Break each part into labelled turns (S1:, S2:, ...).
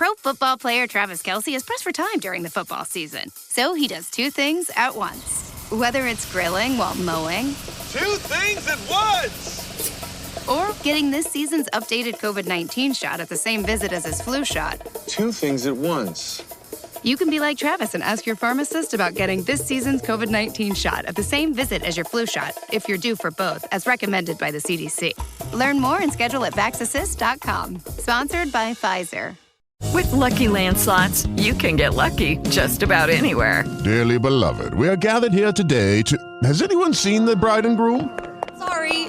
S1: Pro Football player Travis Kelce is pressed for time during the football season. So he does two things at once. Whether it's grilling while mowing.
S2: Two things at once!
S1: Or getting this season's updated COVID-19 shot at the same visit as his flu shot.
S2: Two things at once.
S1: You can be like Travis and ask your pharmacist about getting this season's COVID-19 shot at the same visit as your flu shot, if you're due for both, as recommended by the CDC. Learn more and schedule at VaxAssist.com. Sponsored by Pfizer.
S3: With Lucky Land Slots, you can get lucky just about anywhere.
S4: Dearly beloved, we are gathered here today to... Has anyone seen the bride and groom?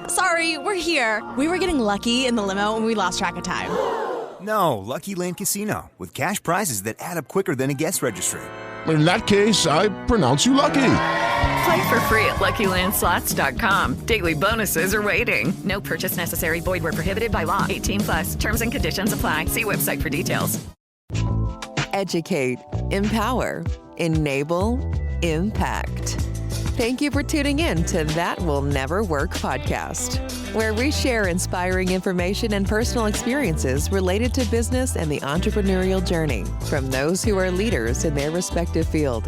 S5: Sorry, we're here. We were getting lucky in the limo and we lost track of time.
S6: No, Lucky Land Casino, with cash prizes that add up quicker than a guest registry.
S4: In that case, I pronounce you lucky.
S3: Play for free at LuckyLandSlots.com. Daily bonuses are waiting. No purchase necessary. Void where prohibited by law. 18+. Terms and conditions apply. See website for details.
S7: Educate, empower, enable, impact. Thank you for tuning in to That Will Never Work podcast, where we share inspiring information and personal experiences related to business and the entrepreneurial journey from those who are leaders in their respective field.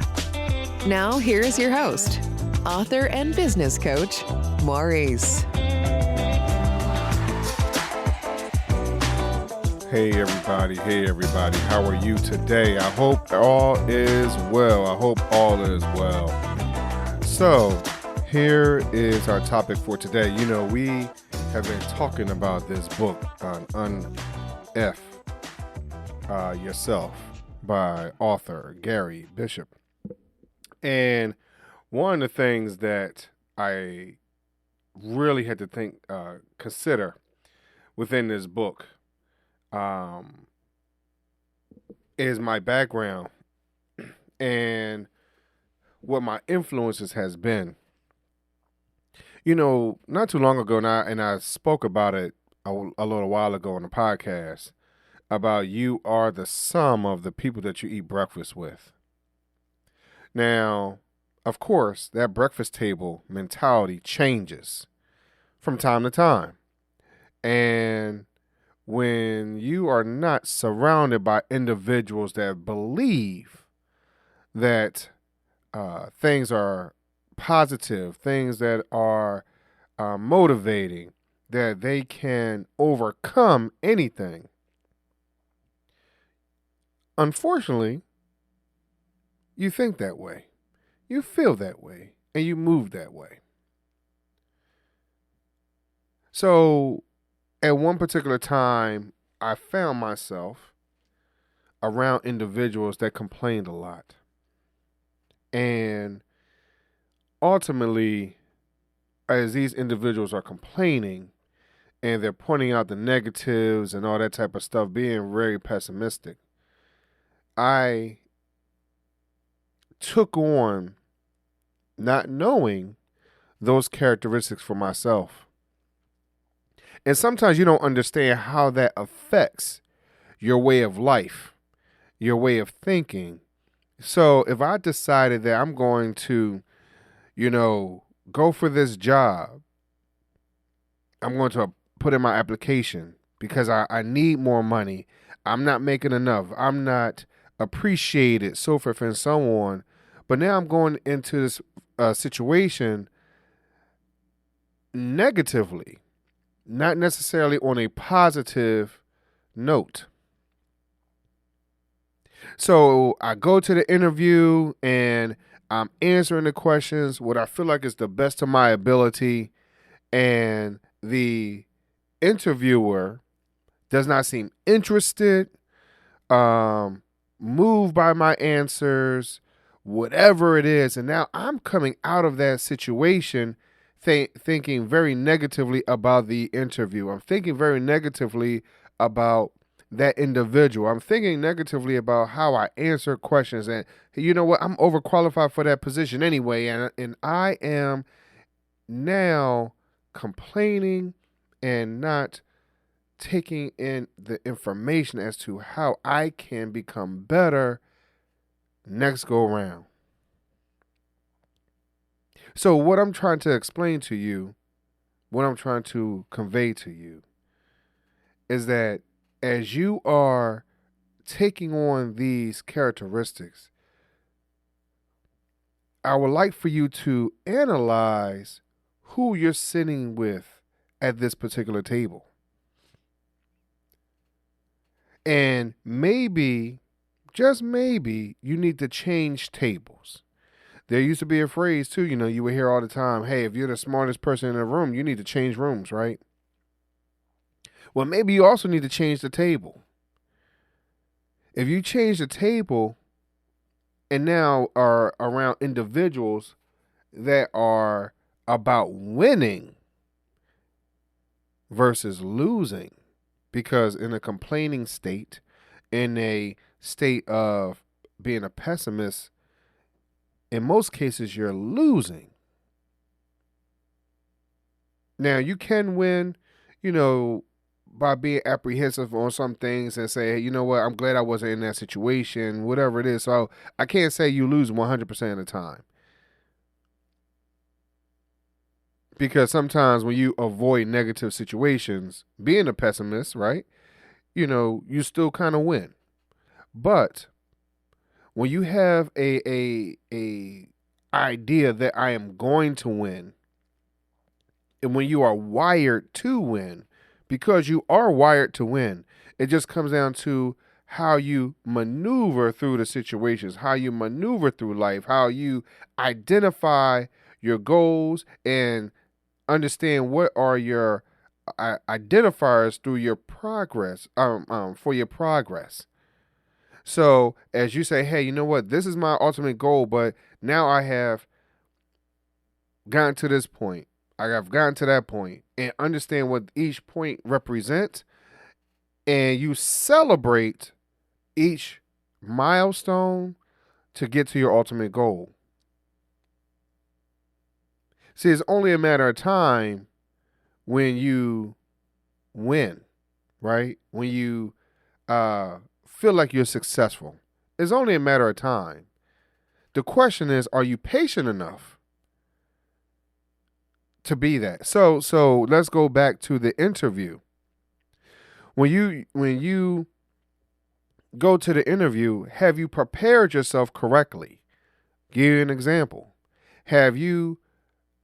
S7: Now, here's your host, author and business coach, Maurice.
S8: Hey everybody, how are you today? I hope all is well. So, here is our topic for today. You know, we have been talking about this book on Un-F Yourself by author Gary Bishop. And one of the things that I really had to consider within this book is my background and what my influences has been. You know, not too long ago, and I spoke about it a little while ago on the podcast, about you are the sum of the people that you eat breakfast with. Now, of course, that breakfast table mentality changes from time to time. And when you are not surrounded by individuals that believe that things are positive, things that are motivating, that they can overcome anything, unfortunately, you think that way, you feel that way, and you move that way. So at one particular time, I found myself around individuals that complained a lot. And ultimately, as these individuals are complaining and they're pointing out the negatives and all that type of stuff, being very pessimistic, I took on not knowing those characteristics for myself. And sometimes you don't understand how that affects your way of life, your way of thinking. So if I decided that I'm going to, go for this job, I'm going to put in my application because I need more money. I'm not making enough. I'm not appreciated, so forth and so on. But now I'm going into this situation negatively, not necessarily on a positive note. So I go to the interview and I'm answering the questions what I feel like is the best of my ability, and the interviewer does not seem interested, moved by my answers, whatever it is. And now I'm coming out of that situation thinking very negatively about the interview. I'm thinking very negatively about that individual. I'm thinking negatively about how I answer questions. And you know what? I'm overqualified for that position anyway. And I am now complaining and not taking in the information as to how I can become better next go around. So what I'm trying to explain to you, what I'm trying to convey to you, is that as you are taking on these characteristics, I would like for you to analyze who you're sitting with at this particular table. And maybe, just maybe, you need to change tables. There used to be a phrase too, you would hear all the time, hey, if you're the smartest person in the room, you need to change rooms, right? Well, maybe you also need to change the table. If you change the table and now are around individuals that are about winning versus losing, because in a complaining state, in a state of being a pessimist, in most cases, you're losing. Now, you can win, by being apprehensive on some things and say, hey, you know what, I'm glad I wasn't in that situation, whatever it is. So I can't say you lose 100% of the time. Because sometimes when you avoid negative situations, being a pessimist, right, you still kind of win. But when you have a idea that I am going to win, and when you are wired to win, because you are wired to win, it just comes down to how you maneuver through the situations, how you maneuver through life, how you identify your goals and understand what are your identifiers through your progress, for your progress. So as you say, hey, you know what, this is my ultimate goal, but now I have gotten to this point. I've gotten to that point, and understand what each point represents, and you celebrate each milestone to get to your ultimate goal. See, it's only a matter of time when you win, right? When you feel like you're successful. It's only a matter of time. The question is, are you patient enough to be that? So let's go back to the interview. When you go to the interview, have you prepared yourself correctly? Give you an example. Have you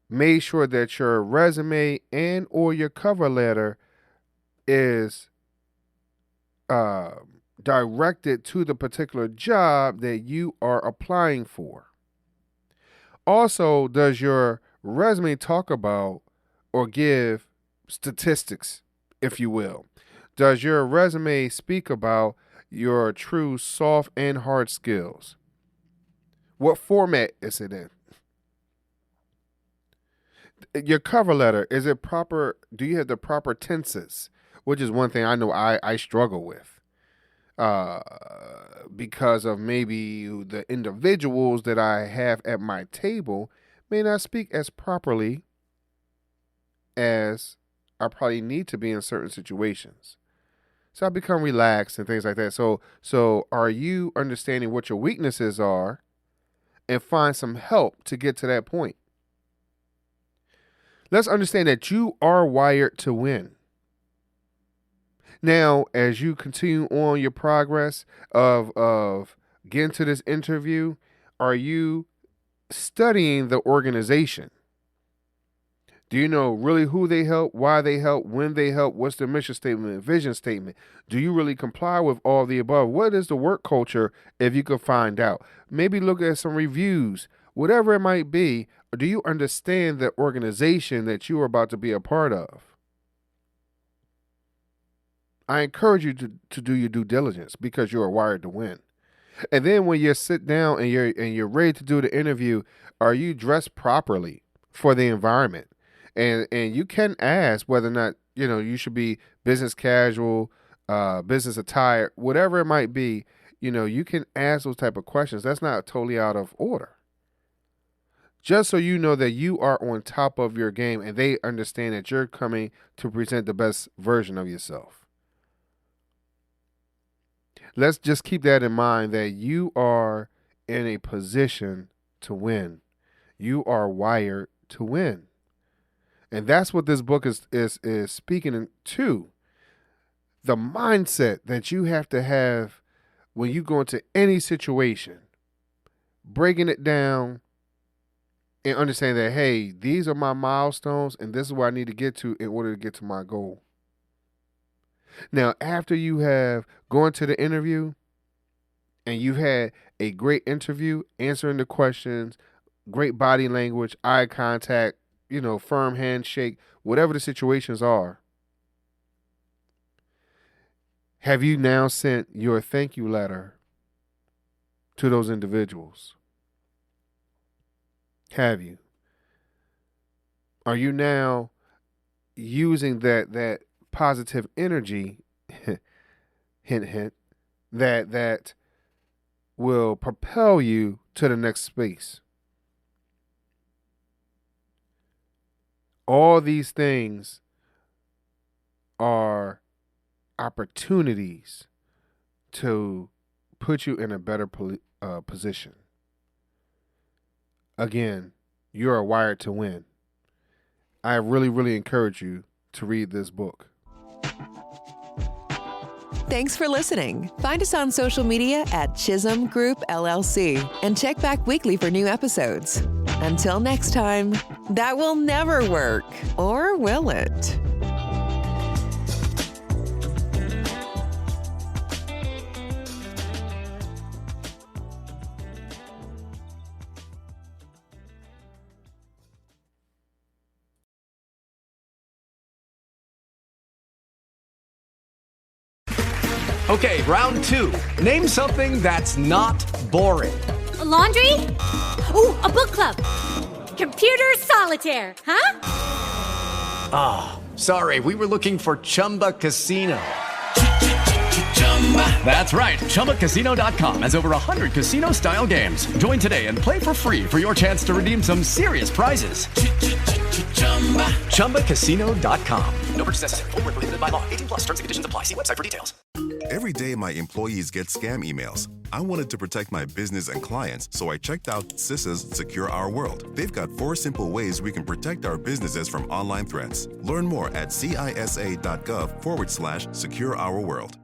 S8: made sure that your resume and or your cover letter is directed to the particular job that you are applying for? Also, does your resume talk about or give statistics, if you will? Does your resume speak about your true soft and hard skills? What format is it in? Your cover letter, is it proper? Do you have the proper tenses? Which is one thing I know I struggle with. Because of maybe the individuals that I have at my table may not speak as properly as I probably need to be in certain situations. So I become relaxed and things like that. So are you understanding what your weaknesses are and find some help to get to that point? Let's understand that you are wired to win. Now, as you continue on your progress of getting to this interview, are you studying the organization? Do you know really who they help, why they help, when they help, what's their mission statement, vision statement? Do you really comply with all the above? What is the work culture, if you could find out? Maybe look at some reviews, whatever it might be. Do you understand the organization that you are about to be a part of? I encourage you to do your due diligence, because you are wired to win. And then when you sit down and you're ready to do the interview, are you dressed properly for the environment? And you can ask whether or not, you should be business casual, business attire, whatever it might be. You can ask those type of questions. That's not totally out of order. Just so you know that you are on top of your game and they understand that you're coming to present the best version of yourself. Let's just keep that in mind, that you are in a position to win. You are wired to win. And that's what this book is speaking to. The mindset that you have to have when you go into any situation, breaking it down and understand that, hey, these are my milestones and this is where I need to get to in order to get to my goal. Now, after you have gone to the interview and you've had a great interview, answering the questions, great body language, eye contact, firm handshake, whatever the situations are, have you now sent your thank you letter to those individuals? Have you? Are you now using that positive energy, hint, hint, that will propel you to the next space? All these things are opportunities to put you in a better position. Again, you are wired to win. I really, really encourage you to read this book.
S7: Thanks for listening. Find us on social media at Chisholm Group LLC and check back weekly for new episodes. Until next time, that will never work, or will it?
S9: Okay, round two. Name something that's not boring.
S10: A laundry? Ooh, a book club. Computer solitaire, huh?
S9: Ah, oh, sorry, we were looking for Chumba Casino. That's right, ChumbaCasino.com has over 100 casino-style games. Join today and play for free for your chance to redeem some serious prizes. ChumbaCasino.com. No purchase necessary. Void where prohibited by law. 18+ terms and conditions apply. See website for details.
S11: Every day, my employees get scam emails. I wanted to protect my business and clients, so I checked out CISA's Secure Our World. They've got 4 simple ways we can protect our businesses from online threats. Learn more at CISA.gov/Secure Our World.